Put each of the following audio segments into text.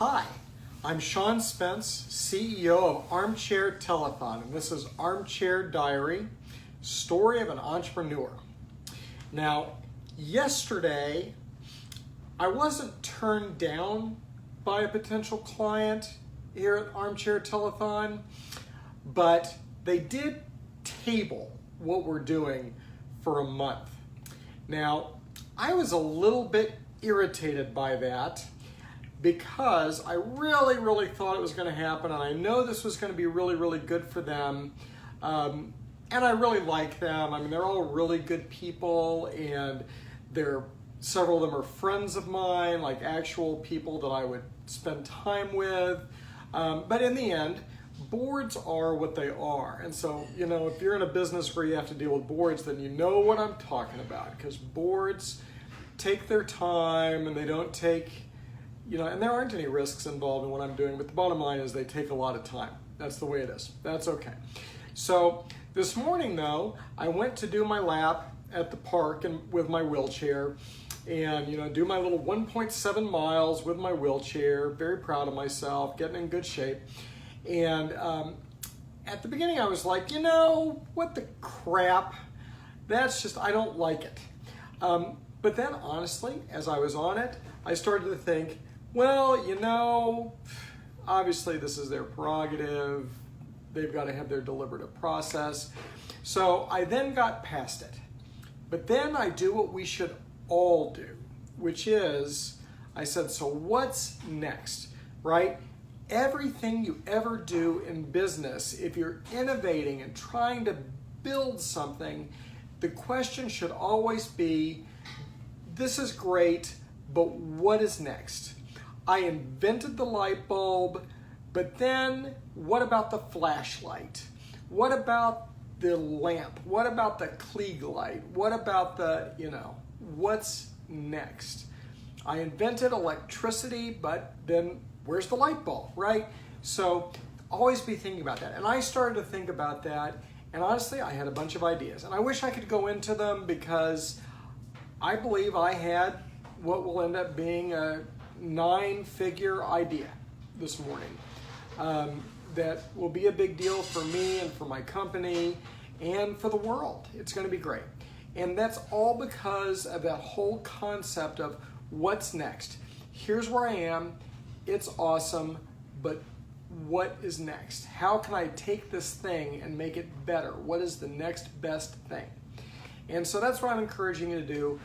Hi, I'm Sean Spence, CEO of Armchair Telethon, and this is Armchair Diary, Story of an Entrepreneur. Now, yesterday, I wasn't turned down by a potential client here at Armchair Telethon, but they did table what we're doing for a month. Now, I was a little bit irritated by that because I really thought it was going to happen, and I know this was going to be really good for them. And I really like them. I mean, they're all really good people, and several of them are friends of mine, like actual people that I would spend time with. But in the end, boards are what they are. And so, if you're in a business where you have to deal with boards, then you know what I'm talking about, because boards take their time and they don't take, and there aren't any risks involved in what I'm doing, but the bottom line is they take a lot of time. That's the way it is. That's okay. So this morning though, I went to do my lap at the park and with my wheelchair and, do my little 1.7 miles with my wheelchair, very proud of myself, getting in good shape. And at the beginning I was like, what the crap? That's just, I don't like it. But then honestly, as I was on it, I started to think, well, obviously this is their prerogative. They've got to have their deliberative process. So I then got past it. But then I do what we should all do, which is, I said, so what's next, right? Everything you ever do in business, if you're innovating and trying to build something, the question should always be, this is great, but what is next? I invented the light bulb, but then what about the flashlight? What about the lamp? What about the Klieg light? What about the, what's next? I invented electricity, but then where's the light bulb, right? So always be thinking about that. And I started to think about that, and honestly, I had a bunch of ideas. And I wish I could go into them because I believe I had what will end up being a 9-figure idea this morning that will be a big deal for me and for my company and for the world. It's going to be great. And that's all because of that whole concept of what's next. Here's where I am. It's awesome, but what is next? How can I take this thing and make it better? What is the next best thing? And so that's what I'm encouraging you to do.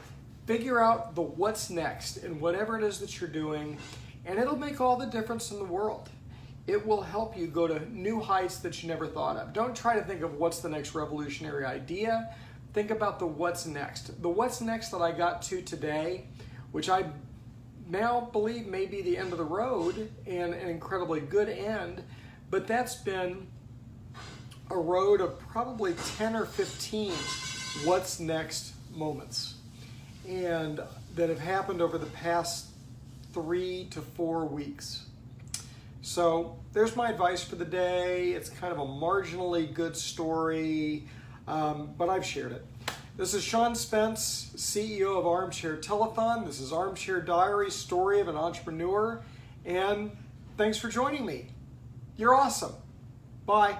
Figure out the what's next in whatever it is that you're doing, and it'll make all the difference in the world. It will help you go to new heights that you never thought of. Don't try to think of what's the next revolutionary idea. Think about the what's next. The what's next that I got to today, which I now believe may be the end of the road and an incredibly good end, but that's been a road of probably 10 or 15 what's next moments, and that have happened over the past 3 to 4 weeks. So there's my advice for the day. It's kind of a marginally good story, but I've shared it. This is Sean Spence, CEO of Armchair Telethon. This is Armchair Diary, Story of an Entrepreneur, and thanks for joining me. You're awesome. Bye.